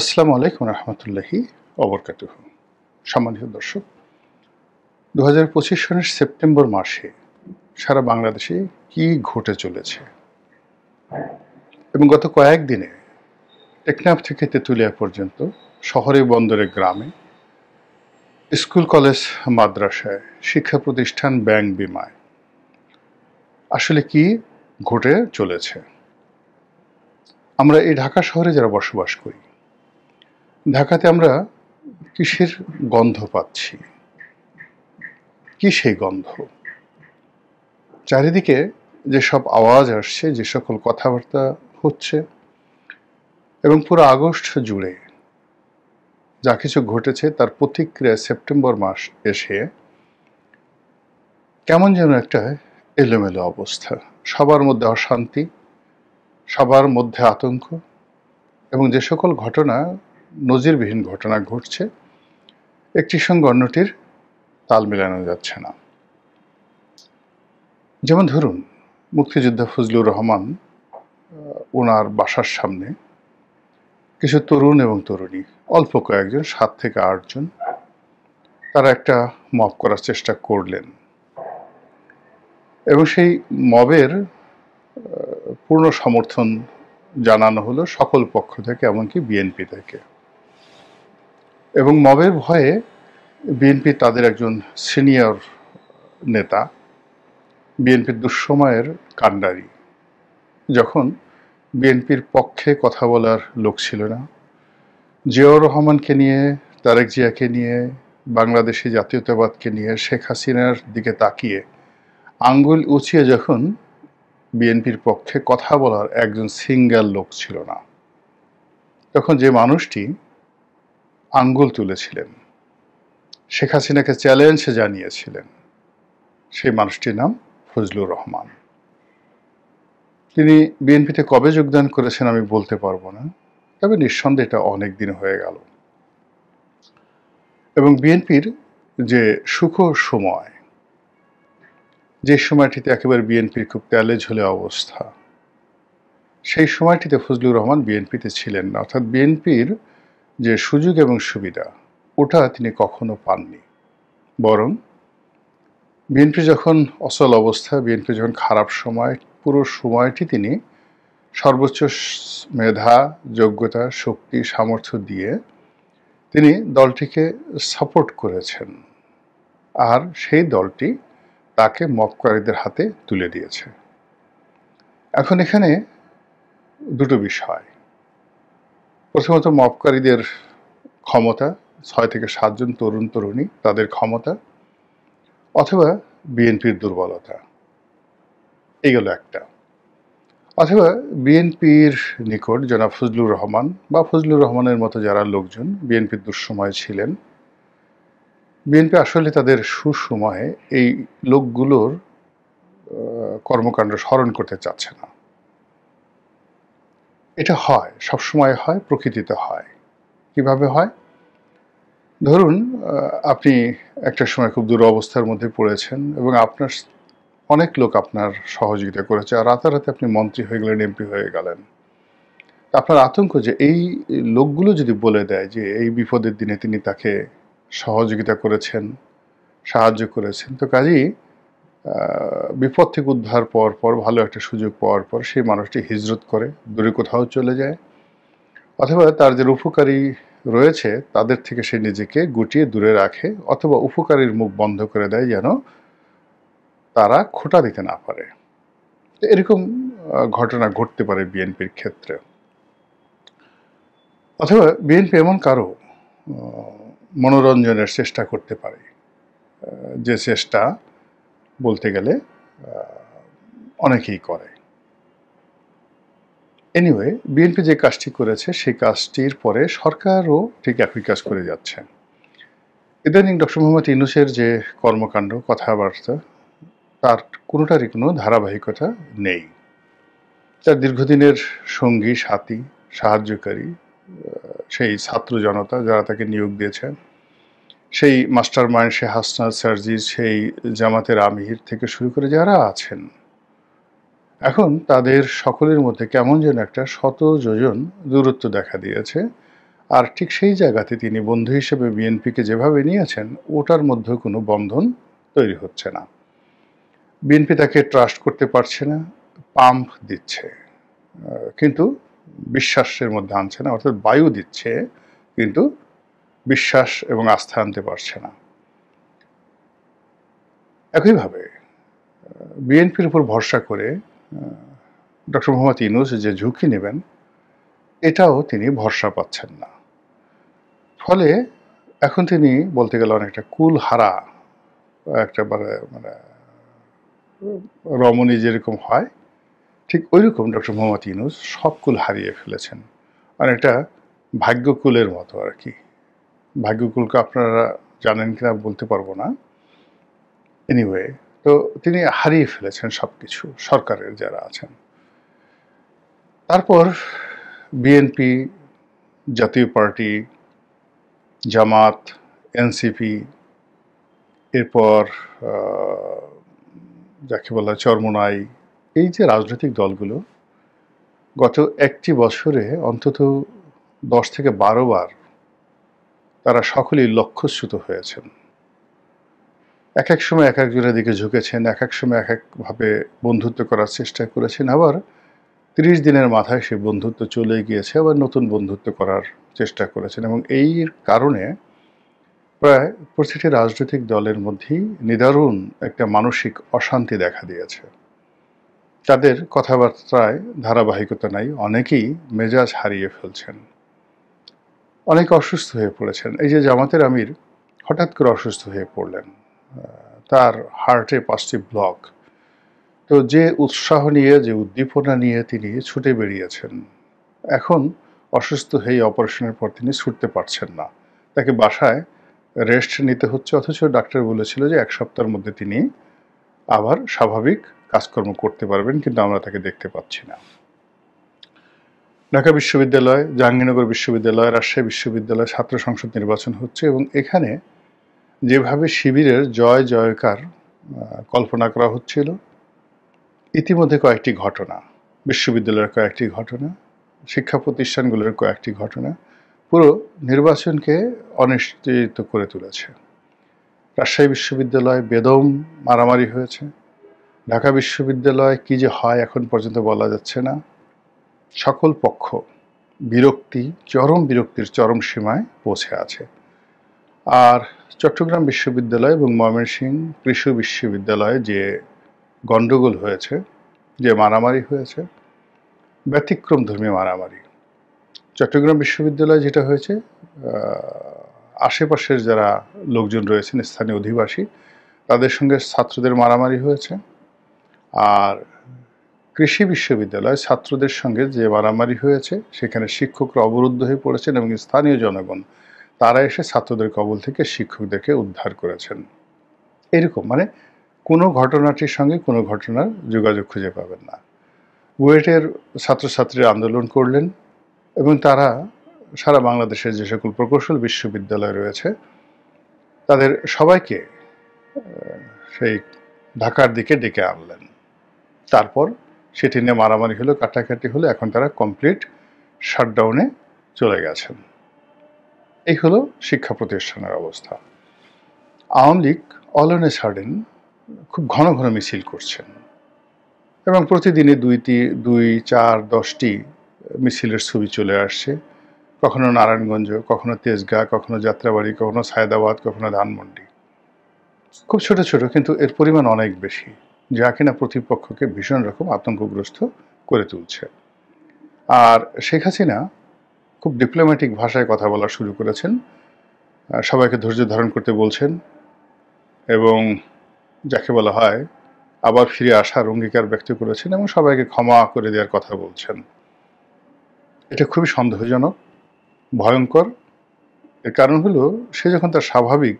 আসসালামু আলাইকুম রহমতুল্লাহি ওবরকাতুহু। সম্মানিত দর্শক, 2025 সনের সেপ্টেম্বর মাসে সারা বাংলাদেশে কি ঘটে চলেছে এবং গত কয়েকদিনে টেকনাফ থেকে তেঁতুলিয়া পর্যন্ত শহরে বন্দরে গ্রামে স্কুল কলেজ মাদ্রাসায় শিক্ষা প্রতিষ্ঠান ব্যাংক বিমায় আসলে কি ঘটে চলেছে। আমরা এই ঢাকা শহরে যারা বসবাস করি, ঢাকাতে আমরা কিসের গন্ধ পাচ্ছি? কি সেই গন্ধ? চারিদিকে যেসব আওয়াজ আসছে, যে সকল কথাবার্তা হচ্ছে এবং পুরো আগস্ট জুড়ে যা কিছু ঘটেছে তার প্রতিক্রিয়া সেপ্টেম্বর মাস এসে কেমন যেন একটা এলোমেলো অবস্থা, সবার মধ্যে অশান্তি, সবার মধ্যে আতঙ্ক এবং যে সকল ঘটনা নজিরবিহীন ঘটনা ঘটছে, একটির সঙ্গে অন্যটির তাল মেলানো যাচ্ছে না। যেমন ধরুন, মুক্তিযোদ্ধা ফজলুর রহমান ওনার বাসার সামনে কিছু তরুণ এবং তরুণী, অল্প কয়েকজন, 7 থেকে 8 জন, তারা একটা মব করার চেষ্টা করলেন এবং সেই মবের পূর্ণ সমর্থন জানানো হলো সকল পক্ষ থেকে, এমনকি বিএনপি থেকে। এবং মবের ভয়ে বিএনপি তাদের একজন সিনিয়র নেতা, বিএনপির দুঃসময়ের কাণ্ডারি, যখন বিএনপির পক্ষে কথা বলার লোক ছিল না, জিয়াউর রহমানকে নিয়ে, তারেক জিয়াকে নিয়ে, বাংলাদেশি জাতীয়তাবাদকে নিয়ে, শেখ হাসিনার দিকে তাকিয়ে আঙ্গুল উঁচিয়ে যখন বিএনপির পক্ষে কথা বলার একজন সিঙ্গেল লোক ছিল না, তখন যে মানুষটি আঙ্গুল তুলেছিলেন, শেখ হাসিনাকে চ্যালেঞ্জ জানিয়েছিলেন, সেই মানুষটির নাম ফজলুর রহমান। তিনি বিএনপিতে কবে যোগদান করেছেন আমি বলতে পারবো না, তবে নিঃসন্দেহে এটা অনেক দিন হয়ে গেল। এবং বিএনপির যে সুখ সময়, যে সময়টিতে একেবারে বিএনপির খুব তেলে ঝোলে অবস্থা, সেই সময়টিতে ফজলুর রহমান বিএনপিতে ছিলেন না, অর্থাৎ বিএনপির যে সুযোগ এবং সুবিধা ওটা তিনি কখনো পাননি। বরং বিএনপি যখন অচল অবস্থা, বিএনপি যখন খারাপ সময়, পুরো সময়টি তিনি সর্বোচ্চ মেধা, যোগ্যতা, শক্তি, সামর্থ্য দিয়ে তিনি দলটিকে সাপোর্ট করেছেন, আর সেই দলটি তাকে মক্কারীদের হাতে তুলে দিয়েছে। এখন এখানে দুটো বিষয়। প্রথমত মক্কারীদের ক্ষমতা, 6 থেকে 7 জন তরুণ তরুণী, তাদের ক্ষমতা, অথবা বিএনপির দুর্বলতা, এই গেল একটা। অথবা বিএনপির নিকট জনাব ফজলুর রহমান বা ফজলুর রহমানের মতো যারা লোকজন বিএনপির দুঃসময়ে ছিলেন, বিএনপি আসলে তাদের সুসময়ে এই লোকগুলোর কর্মকাণ্ড স্মরণ করতে চাচ্ছে না। এটা হয়, সবসময় হয়, প্রকৃতিতে হয়। কিভাবে হয়? ধরুন, আপনি একটা সময় খুব দুরবস্থার মধ্যে পড়েছেন এবং আপনার অনেক লোক আপনার সহযোগিতা করেছে, আর রাতারাতি আপনি মন্ত্রী হয়ে গেলেন, এমপি হয়ে গেলেন। আপনার আতঙ্ক যে এই লোকগুলো যদি বলে দেয় যে এই বিপদের দিনে তিনি তাকে সহযোগিতা করেছেন, সাহায্য করেছেন, তো কাজেই বিপদ থেকে উদ্ধার পাওয়ার পর, ভালো একটা সুযোগ পাওয়ার পর সেই মানুষটি হিজরত করে দূরে কোথাও চলে যায়, অথবা তার যে উপকারী রয়েছে তাদের থেকে সে নিজেকে গুটিয়ে দূরে রাখে, অথবা উপকারীর মুখ বন্ধ করে দেয় যেন তারা খোঁটা দিতে না পারে। এরকম ঘটনা ঘটতে পারে বিএনপির ক্ষেত্রে। অথবা বিএনপি এমন কারো মনোরঞ্জনের চেষ্টা করতে পারে, যে চেষ্টা বলতে গেলে অনেকেই করে। এনিওয়ে, বিএনপি যে কাজটি করেছে সেই কাজটির পরে সরকারও ঠিক একই কাজ করে যাচ্ছে। ইদানিং ডক্টর মোহাম্মদ ইউনূসের যে কর্মকাণ্ড, কথাবার্তা, তার কোনোটারই কোনো ধারাবাহিকতা নেই। তার দীর্ঘদিনের সঙ্গী, সাথী, সাহায্যকারী, সেই ছাত্র জনতা যারা তাকে নিয়োগ দিয়েছেন, সেই মাস্টার মাইন্ড, সে হাসনাত সার্জিস, সেই জামাতের আমির থেকে শুরু করে যারা আছেন, এখন তাদের সকলের মধ্যে কেমন যেন একটা শত যোজন দূরত্ব দেখা দিয়েছে। আর ঠিক সেই জায়গাতে তিনি বন্ধু হিসেবে বিএনপিকে যেভাবে নিয়েছেন, ওটার মধ্যেও কোনো বন্ধন তৈরি হচ্ছে না। বিএনপি তাকে ট্রাস্ট করতে পারছে না, পাম্প দিচ্ছে, কিন্তু বিশ্বাসের মধ্যে আনছে না, অর্থাৎ বায়ু দিচ্ছে কিন্তু বিশ্বাস এবং আস্থা আনতে পারছে না। একইভাবে বিএনপির উপর ভরসা করে ডক্টর মোহাম্মদ ইউনূস যে ঝুঁকি নেবেন, এটাও তিনি ভরসা পাচ্ছেন না। ফলে এখন তিনি বলতে গেলে অনেকটা কুল হারা, একটা মানে রমণী যেরকম হয় ঠিক ওই রকম ডক্টর মোহাম্মদ ইউনূস সব কুল হারিয়ে ফেলেছেন। অনেকটা ভাগ্যকুলের মতো আর কি। ভাগ্যকুলকে আপনারা জানেন কিনা বলতে পারবো না। এনিওয়ে, তো তিনি হারিয়ে ফেলেছেন সবকিছু, সরকারের যারা আছেন। তারপর বিএনপি, জাতীয় পার্টি, জামাত, এনসিপি, এরপর যাকে বলা হয় চরমোনাই, এই যে রাজনৈতিক দলগুলো গত একটি বছরে অন্তত 10 থেকে 12 বার তারা সকলেই লক্ষ্যচ্যুত হয়েছেন। এক এক সময় এক একজনের দিকে ঝুঁকেছেন, এক এক সময় এক একভাবে বন্ধুত্ব করার চেষ্টা করেছেন, আবার 30 দিনের মাথায় সেই বন্ধুত্ব চলে গিয়েছে, আবার নতুন বন্ধুত্ব করার চেষ্টা করেছেন। এবং এই কারণে প্রায় প্রতিটি রাজনৈতিক দলের মধ্যেই নিদারুণ একটা মানসিক অশান্তি দেখা দিয়েছে। তাদের কথাবার্তায় ধারাবাহিকতা নাই, অনেকেই মেজাজ হারিয়ে ফেলছেন, অনেকে অসুস্থ হয়ে পড়েছেন। এই যে জামাতের আমির হঠাৎ করে অসুস্থ হয়ে পড়লেন, তার হার্টে 5টি ব্লক। তো যে উৎসাহ নিয়ে, যে উদ্দীপনা নিয়ে তিনি ছুটে বেরিয়েছেন, এখন অসুস্থ হয়ে অপারেশনের পর তিনি ছুটতে পারছেন না, তাকে বাসায় রেস্ট নিতে হচ্ছে। অথচ ডাক্তার বলেছিল যে 1 সপ্তাহের মধ্যে তিনি আবার স্বাভাবিক কাজকর্ম করতে পারবেন, কিন্তু আমরা তাকে দেখতে পাচ্ছি না। ঢাকা বিশ্ববিদ্যালয়, জাহাঙ্গীরনগর বিশ্ববিদ্যালয়, রাজশাহী বিশ্ববিদ্যালয় ছাত্র সংসদ নির্বাচন হচ্ছে, এবং এখানে যেভাবে শিবিরের জয় জয়কার কল্পনা করা হচ্ছিল, ইতিমধ্যে কয়েকটি ঘটনা, বিশ্ববিদ্যালয়ের কয়েকটি ঘটনা, শিক্ষা প্রতিষ্ঠানগুলোর কয়েকটি ঘটনা পুরো নির্বাচনকে অনিশ্চিত করে তুলেছে। রাজশাহী বিশ্ববিদ্যালয় বেদম মারামারি হয়েছে। ঢাকা বিশ্ববিদ্যালয় কি যে হয় এখন পর্যন্ত বলা যাচ্ছে না। সকল পক্ষ বিরক্তি, চরম বিরক্তির চরম সীমায় পৌঁছে আছে। আর চট্টগ্রাম বিশ্ববিদ্যালয় এবং ময়মনসিংহ কৃষি বিশ্ববিদ্যালয়ে যে গণ্ডগোল হয়েছে, যে মারামারি হয়েছে, ব্যতিক্রমধর্মী মারামারি। চট্টগ্রাম বিশ্ববিদ্যালয়ে যেটা হয়েছে, আশেপাশের যারা লোকজন রয়েছেন, স্থানীয় অধিবাসী, তাদের সঙ্গে ছাত্রদের মারামারি হয়েছে। আর কৃষি বিশ্ববিদ্যালয় ছাত্রদের সঙ্গে যে মারামারি হয়েছে, সেখানে শিক্ষকরা অবরুদ্ধ হয়ে পড়েছেন এবং স্থানীয় জনগণ তারা এসে ছাত্রদের কবল থেকে শিক্ষকদেরকে উদ্ধার করেছেন। এরকম মানে কোনো ঘটনাটির সঙ্গে কোনো ঘটনার যোগাযোগ খুঁজে পাবেন না। বুয়েটের ছাত্রছাত্রীরা আন্দোলন করলেন এবং তারা সারা বাংলাদেশের যে সকল প্রকৌশল বিশ্ববিদ্যালয় রয়েছে তাদের সবাইকে সেই ঢাকার দিকে ডেকে আনলেন। তারপর সেটি নিয়ে মারামারি হলো, কাটাকাটি হলো, এখন তারা কমপ্লিট শাটডাউনে চলে গেছেন। এই হলো শিক্ষা প্রতিষ্ঠানের অবস্থা। Awami League all on a sudden খুব ঘন ঘন মিছিল করছেন এবং প্রতিদিনই 2, 4, 10টি মিছিলের ছবি চলে আসছে। কখনো নারায়ণগঞ্জ, কখনো তেজগাঁ, কখনো যাত্রাবাড়ি, কখনো সায়দাবাদ, কখনো ধানমন্ডি। খুব ছোট ছোট, কিন্তু এর পরিমাণ অনেক বেশি, যা কিনা প্রতিপক্ষকে ভীষণ রকম আতঙ্কগ্রস্ত করে তুলছে। আর শেখ হাসিনা খুব ডিপ্লোম্যাটিক ভাষায় কথা বলা শুরু করেছেন, সবাইকে ধৈর্য ধারণ করতে বলছেন এবং যাকে বলা হয় আবার ফিরে আসার অঙ্গীকার ব্যক্ত করেছেন এবং সবাইকে ক্ষমা করে দেওয়ার কথা বলছেন। এটা খুবই সন্দেহজনক, ভয়ঙ্কর। এর কারণ হলো, সে যখন তার স্বাভাবিক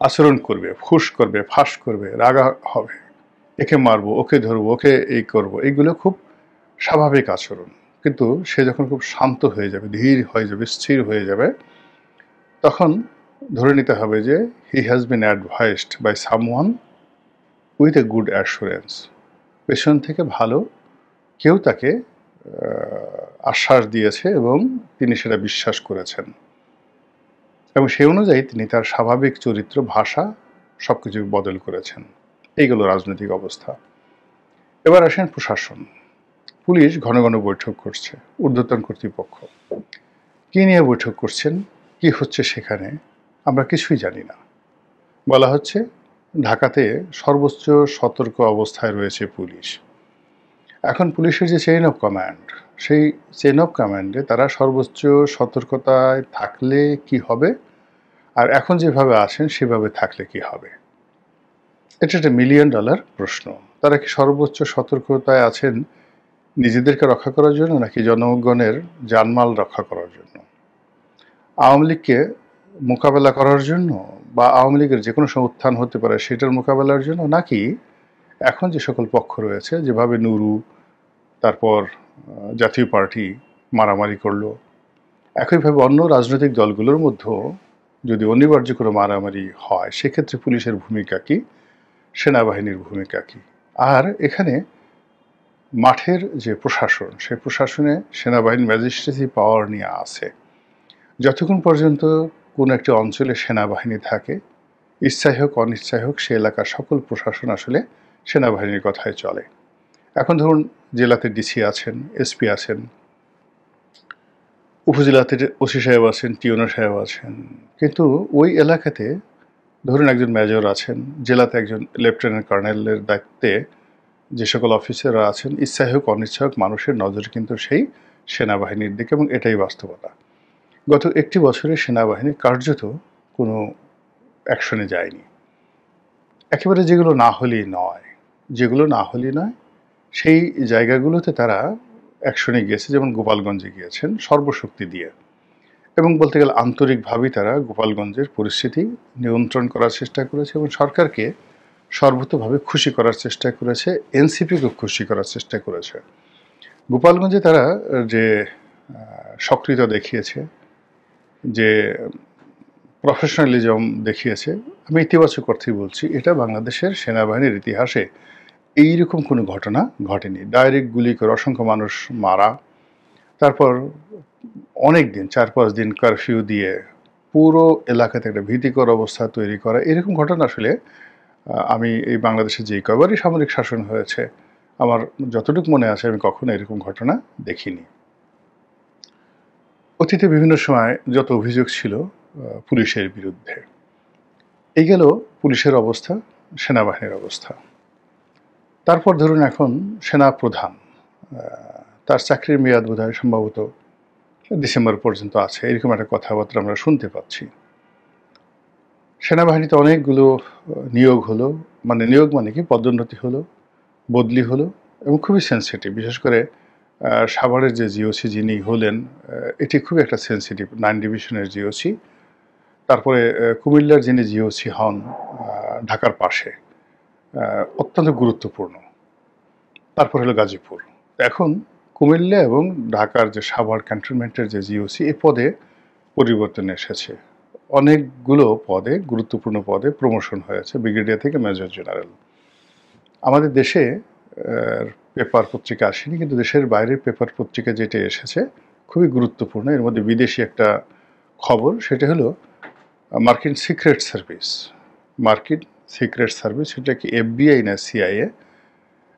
আচরণ করবে, ফুস করবে, ফাঁস করবে, রাগা হবে, একে মারবো, ওকে ধরবো, ওকে এই করবো, এইগুলো খুব স্বাভাবিক আচরণ। কিন্তু সে যখন খুব শান্ত হয়ে যাবে, ধীর হয়ে যাবে, স্থির হয়ে যাবে, তখন ধরে নিতে হবে যে he has been advised by someone with a good assurance. পেছন থেকে ভালো কেউ তাকে আশ্বাস দিয়েছে এবং তিনি সেটা বিশ্বাস করেছেন এবং সেই অনুযায়ী তিনি তার স্বাভাবিক চরিত্র, ভাষা সবকিছু বদল করেছেন। এইগুলো রাজনৈতিক অবস্থা। এবার আসেন প্রশাসন। পুলিশ ঘন ঘন বৈঠক করছে, ঊর্ধ্বতন কর্তৃপক্ষ কি নিয়ে বৈঠক করছেন, কি হচ্ছে সেখানে আমরা কিছুই জানি না। বলা হচ্ছে ঢাকাতে সর্বোচ্চ সতর্ক অবস্থায় রয়েছে পুলিশ। এখন পুলিশের যে চেইন অফ কমান্ড, সেই চেইন অফ কমান্ডে তারা সর্বোচ্চ সতর্কতায় থাকলে কি হবে, আর এখন যেভাবে আছেন সেভাবে থাকলে কি হবে, এটা একটা $1 মিলিয়ন প্রশ্ন। তারা কি সর্বোচ্চ সতর্কতায় আছেন নিজেদেরকে রক্ষা করার জন্য নাকি জনগণের জানমাল রক্ষা করার জন্য, আওয়ামী লীগকে মোকাবেলা করার জন্য, বা আওয়ামী লীগের যে কোনো সময় উত্থান হতে পারে সেটার মোকাবেলার জন্য, নাকি এখন যে সকল পক্ষ রয়েছে, যেভাবে নুরু তারপর জাতীয় পার্টি মারামারি করলো, একইভাবে অন্য রাজনৈতিক দলগুলোর মধ্যেও যদি অনিবার্য কোনো মারামারি হয় সেক্ষেত্রে পুলিশের ভূমিকা কি, সেনাবাহিনীর ভূমিকা কি। আর এখানে মাঠের যে প্রশাসন, সেই প্রশাসনে সেনাবাহিনী ম্যাজিস্ট্রেসি পাওয়ার নিয়ে আছে। যতক্ষণ পর্যন্ত কোনো একটি অঞ্চলে সেনাবাহিনী থাকে, ইচ্ছাই হোক অনিচ্ছাই হোক, সে এলাকার সকল প্রশাসন আসলে সেনাবাহিনীর কথায় চলে। এখন ধরুন জেলাতে ডিসি আছেন, এসপি আছেন, উপজেলাতে ওসি সাহেব আছেন, টিওনো সাহেব আছেন, কিন্তু ওই এলাকাতে ধরুন একজন মেজর আছেন, জেলাতে একজন লেফটেন্যান্ট কর্নেলের দায়িত্বে যে সকল অফিসাররা আছেন, ইচ্ছাই হোক অনিচ্ছা হোক মানুষের নজর কিন্তু সেই সেনাবাহিনীর দিকে, এবং এটাই বাস্তবতা। গত 1টি বছরে সেনাবাহিনী কার্যত কোনো অ্যাকশনে যায়নি। একেবারে যেগুলো না হলেই নয়, যেগুলো না হলেই নয় সেই জায়গাগুলোতে তারা অ্যাকশনে গিয়েছে, যেমন গোপালগঞ্জে গিয়েছেন সর্বশক্তি দিয়ে, এবং বলতে গেলে আন্তরিকভাবেই তারা গোপালগঞ্জের পরিস্থিতি নিয়ন্ত্রণ করার চেষ্টা করেছে এবং সরকারকে সর্বতোভাবে খুশি করার চেষ্টা করেছে, এনসিপিকেও খুশি করার চেষ্টা করেছে। গোপালগঞ্জে তারা যে সক্রিয়তা দেখিয়েছে, যে প্রফেশনালিজম দেখিয়েছে, আমি ইতিবাচক অর্থেই বলছি, এটা বাংলাদেশের সেনাবাহিনীর ইতিহাসে এইরকম কোনো ঘটনা ঘটেনি। ডাইরেক্ট গুলি করে অসংখ্য মানুষ মারা, তারপর অনেক দিন 4-5 দিন কারফিউ দিয়ে পুরো এলাকাতে একটা ভীতিকর অবস্থা তৈরি করা, এরকম ঘটনা আসলে আমি এই বাংলাদেশে যেই কয়বারই সামরিক শাসন হয়েছে আমার যতটুকু মনে আছে আমি কখনো এরকম ঘটনা দেখিনি। অতীতে বিভিন্ন সময় যত অভিযোগ ছিল পুলিশের বিরুদ্ধে, এই গেল পুলিশের অবস্থা, সেনাবাহিনীর অবস্থা। তারপর ধরুন এখন সেনা প্রধান, তার চাকরির মেয়াদ বোধহয় সম্ভবত ডিসেম্বর পর্যন্ত আছে, এরকম একটা কথাবার্তা আমরা শুনতে পাচ্ছি। সেনাবাহিনীতে অনেকগুলো নিয়োগ হলো, নিয়োগ মানে কি, পদোন্নতি হলো, বদলি হলো, এবং খুবই সেন্সিটিভ। বিশেষ করে সাভারের যে জিওসি যিনি হলেন, এটি খুবই একটা সেন্সিটিভ, 9 ডিভিশনের জিওসি। তারপরে কুমিল্লার যিনি জিওসি হন ঢাকার পাশে, অত্যন্ত গুরুত্বপূর্ণ। তারপর হলো গাজীপুর। এখন কুমিল্লা এবং ঢাকার যে সাভার ক্যান্টনমেন্টের যে জিওসি, এ পদে পরিবর্তন এসেছে। অনেকগুলো পদে, গুরুত্বপূর্ণ পদে প্রমোশন হয়েছে, ব্রিগেডিয়ার থেকে মেজর জেনারেল। আমাদের দেশে পেপার পত্রিকা আসেনি, কিন্তু দেশের বাইরের পেপার পত্রিকা যেটা এসেছে খুবই গুরুত্বপূর্ণ। এর মধ্যে বিদেশি একটা খবর, সেটা হলো মার্কিন সিক্রেট সার্ভিস। মার্কিন সিক্রেট সার্ভিস, সেটা কি এফবিআই না সিআইএ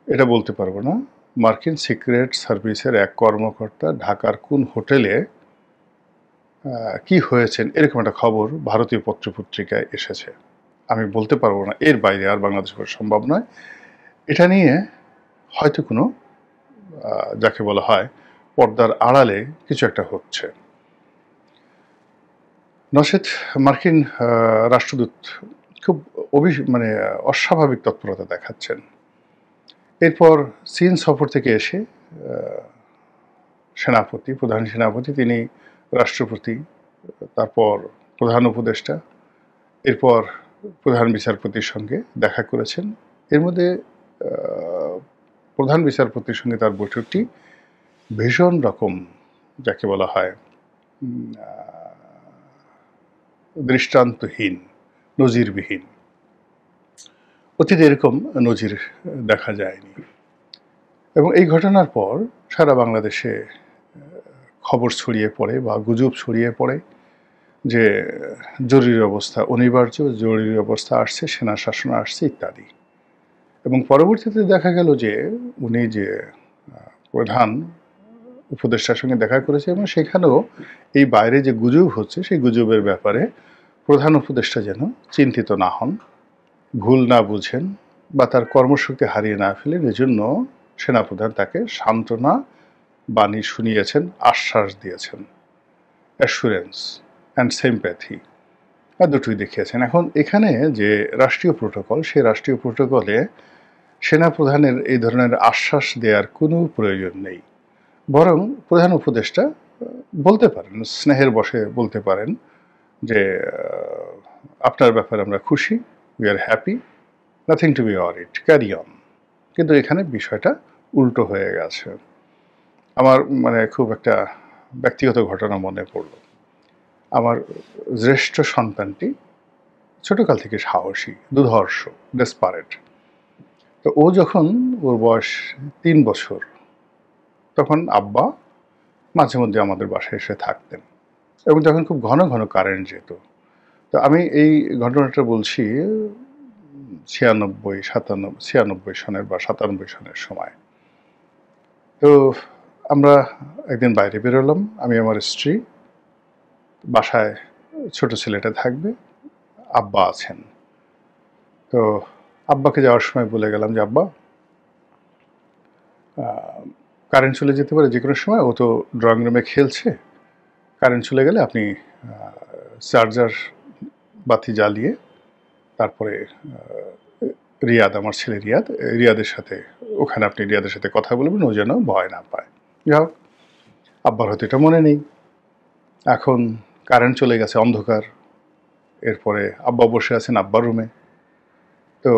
এটা বলতে পারবো না। মার্কিন সিক্রেট সার্ভিসের এক কর্মকর্তা ঢাকার কোন হোটেলে কি হয়েছেন, এরকম একটা খবর ভারতীয় পত্রপত্রিকায় এসেছে। আমি বলতে পারবো না, এর বাইরে আর বাংলাদেশ করা সম্ভব নয়। এটা নিয়ে হয়তো কোনো যাকে বলা হয় পর্দার আড়ালে কিছু একটা হচ্ছে। নচেত মার্কিন রাষ্ট্রদূত খুব অস্বাভাবিক তৎপরতা দেখাচ্ছেন। এরপর চীন সফর থেকে এসে সেনাপতি, প্রধান সেনাপতি, তিনি রাষ্ট্রপতি, তারপর প্রধান উপদেষ্টা, এরপর প্রধান বিচারপতির সঙ্গে দেখা করেছেন। এর মধ্যে প্রধান বিচারপতির সঙ্গে তার বৈঠকটি ভীষণ রকম যাকে বলা হয় দৃষ্টান্তহীন, নজিরবিহীন। অতীতে এরকম নজির দেখা যায়নি। এবং এই ঘটনার পর সারা বাংলাদেশে খবর ছড়িয়ে পড়ে বা গুজব ছড়িয়ে পড়ে যে জরুরি অবস্থা অনিবার্য, জরুরি অবস্থা আসছে, সেনা শাসন আসছে ইত্যাদি। এবং পরবর্তীতে দেখা গেল যে উনি যে প্রধান উপদেষ্টার সঙ্গে দেখা করেছে এবং সেখানেও এই বাইরে যে গুজব হচ্ছে সেই গুজবের ব্যাপারে প্রধান উপদেষ্টা যেন চিন্তিত না হন, ভুল না বুঝেন বা তার কর্মশক্তি হারিয়ে না ফেলেন। এজন্য সেনাপ্রধান তাকে সান্ত্বনা বাণী শুনিয়েছেন, আশ্বাস দিয়েছেন, অ্যাসুরেন্স অ্যান্ড সিম্প্যাথি দুটোই দেখিয়েছেন। এখন এখানে যে রাষ্ট্রীয় প্রোটোকল, সেই রাষ্ট্রীয় প্রোটোকলে সেনাপ্রধানের এই ধরনের আশ্বাস দেওয়ার কোনো প্রয়োজন নেই, বরং প্রধান উপদেষ্টা বলতে পারেন, স্নেহের বশে বলতে পারেন যে আপনার ব্যাপারে আমরা খুশি, we are happy, nothing to B worried, carry on. কিন্তু এখানে বিষয়টা উল্টো হয়ে গেছে। আমার খুব একটা ব্যক্তিগত ঘটনা মনে পড়ল। আমার জ্যেষ্ঠ সন্তানটি ছোটকাল থেকে সাহসী, দুর্ধর্ষ, ডেসপারেট। তো ও যখন ওর বয়স 3 বছর, তখন আব্বা মাঝে মধ্যে আমাদের বাসায় এসে থাকতেন এবং যখন খুব ঘন ঘন কারেন্ট যেত। তো আমি এই ঘটনাটা বলছি 96 সনের বা 97 সনের সময়। তো আমরা একদিন বাইরে বেরোলাম, আমি আমার স্ত্রী, বাসায় ছোট ছেলেটা থাকবে, আব্বা আছেন। তো আব্বাকে যাওয়ার সময় বলে গেলাম যে আব্বা কারেন্ট চলে যেতে পারে যে কোনো সময়, ও তো ড্রয়িং রুমে খেলছে, কারেন্ট চলে গেলে আপনি চার্জার বাতি জ্বালিয়ে তারপরে রিয়াদ, আমার ছেলে রিয়াদের সাথে ওখানে আপনি রিয়াদের সাথে কথা বলবেন, ও যেন ভয় না পায়। যাই হোক, আব্বার হয়তো এটা মনে নেই। এখন কারেন্ট চলে গেছে, অন্ধকার। এরপরে আব্বা বসে আছেন আব্বার রুমে। তো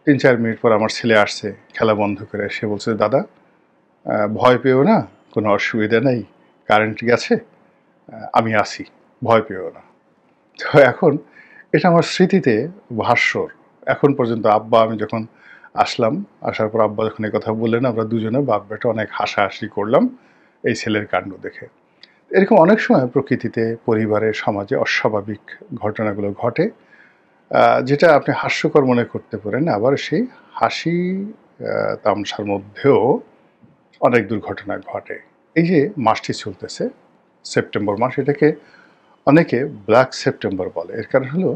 3-4 মিনিট পর আমার ছেলে আসছে খেলা বন্ধ করে। সে বলছে, দাদা ভয় পেও না, কোনো অসুবিধা নেই, কারেন্ট গেছে, আমি আসি, ভয় পেও না। তো এখন এটা আমার স্মৃতিতে ভাস্বর। এখন পর্যন্ত আব্বা, আমি যখন আসলাম, আসার পর আব্বা যখন এই কথা বললেন, আমরা দুজনে বাপ বেটা অনেক হাসাহাসি করলাম এই ছেলের কাণ্ড দেখে। এরকম অনেক সময় প্রকৃতিতে, পরিবারে, সমাজে অস্বাভাবিক ঘটনাগুলো ঘটে, যেটা আপনি হাস্যকর মনে করতে পারেন, আবার সেই হাসি তামসার মধ্যেও অনেক দুর্ঘটনা ঘটে। এই যে মাসটি চলতেছে, সেপ্টেম্বর মাস, এটাকে অনেকে ব্ল্যাক সেপ্টেম্বর বলে। এর কারণ হলো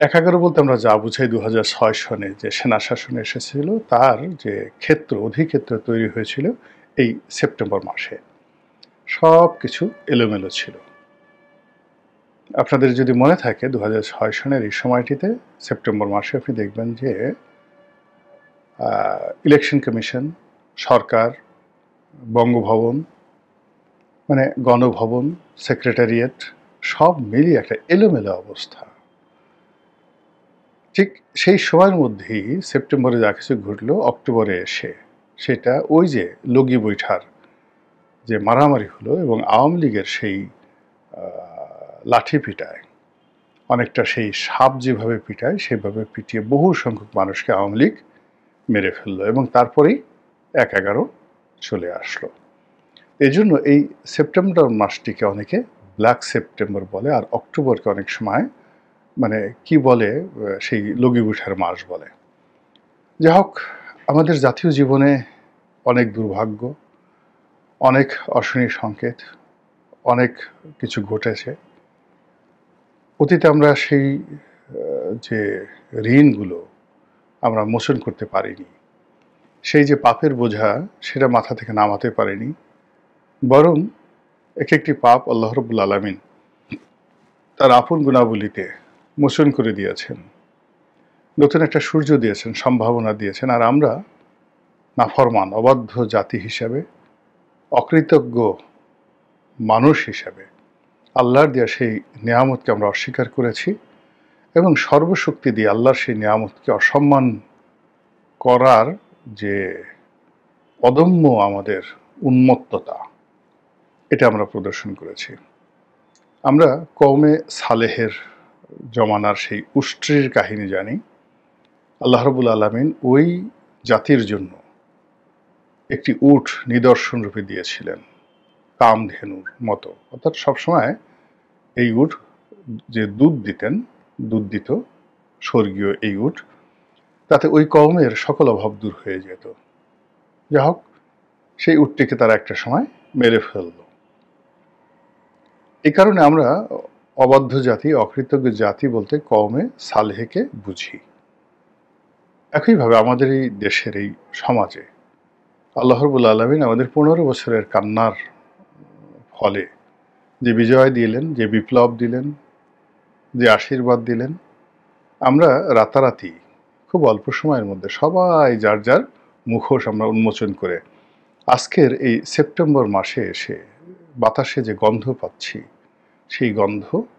১১ বলতে আমরা যা বুঝাই 2006 সনে যে সেনা শাসন এসেছিল, তার যে ক্ষেত্র, অধিক্ষেত্র তৈরি হয়েছিল এই সেপ্টেম্বর মাসে। সব কিছু এলোমেলো ছিল। আপনাদের যদি মনে থাকে 2006 সনের এই সময়টিতে, সেপ্টেম্বর মাসে, আপনি দেখবেন যে ইলেকশন কমিশন, সরকার, বঙ্গভবন, গণভবন, সেক্রেটারিয়েট, সব মিলিয়ে একটা এলোমেলো অবস্থা। ঠিক সেই সময়ের মধ্যেই সেপ্টেম্বরে যা কিছু ঘটলো, অক্টোবরে এসে সেটা ওই যে লগি বৈঠার যে মারামারি হলো এবং আওয়ামী লীগের সেই লাঠি পিটায়, অনেকটা সেই সাপ যেভাবে পিটায় সেভাবে পিটিয়ে বহু সংখ্যক মানুষকে আওয়ামী লীগ মেরে ফেললো এবং তারপরেই ১/১১ চলে আসলো। এই জন্য এই সেপ্টেম্বর মাসটিকে অনেকে ব্ল্যাক সেপ্টেম্বর বলে, আর অক্টোবরকে অনেক সময় কি বলে, সেই লগি বৈঠার মাস বলে। যাই হোক, আমাদের জাতীয় জীবনে অনেক দুর্ভাগ্য, অনেক অশনি সংকেত, অনেক কিছু ঘটেছে। অতীতে আমরা সেই যে ঋণগুলো আমরা মোচন করতে পারিনি, সেই যে পাপের বোঝা সেটা মাথা থেকে নামাতে পারিনি, বরং একটি পাপ আল্লাহ রাব্বুল আলামিন তার আপন গুণাবলীতে মোচন করে দিয়েছেন, নতুন একটা সূর্য দিয়েছেন, সম্ভাবনা দিয়েছেন। আর আমরা নাফরমান, অবাধ্য জাতি হিসাবে, অকৃতজ্ঞ মানুষ হিসাবে আল্লাহর দেওয়া সেই নিয়ামতকে আমরা অস্বীকার করেছি এবং সর্বশক্তি দিয়ে আল্লাহর সেই নিয়ামতকে অসম্মান করার যে অদম্য আমাদের উন্মত্ততা, এটা আমরা প্রদর্শন করেছি। আমরা কওমে সালেহের জমানার সেই উষ্ট্রির কাহিনী জানি। আল্লাহ রাব্বুল আলামিন ওই জাতির জন্য একটি উট নিদর্শন রূপে দিয়েছিলেন, কামধেনুর মতো। অর্থাৎ সবসময় এই উট যে দুধ দিত, স্বর্গীয় এই উট, তাতে ওই কওমের সকল অভাব দূর হয়ে যেত। যা হোক, সেই উটটিকে তারা একটা সময় মেরে ফেলল। এই কারণে আমরা অবাধ্য জাতি, অকৃতজ্ঞ জাতি বলতে কওমে সালেহকে বুঝি। একইভাবে আমাদের এই দেশের এই সমাজে আল্লাহ রাব্বুল আলামিন আমাদের 15 বছরের কান্নার ফলে যে বিজয় দিলেন, যে বিপ্লব দিলেন, যে আশীর্বাদ দিলেন, আমরা রাতারাতি খুব অল্প সময়ের মধ্যে সবাই যার যার মুখোশ আমরা উন্মোচন করে আজকের এই সেপ্টেম্বর মাসে এসে বাতাসে যে গন্ধ পাচ্ছি, সেই গন্ধ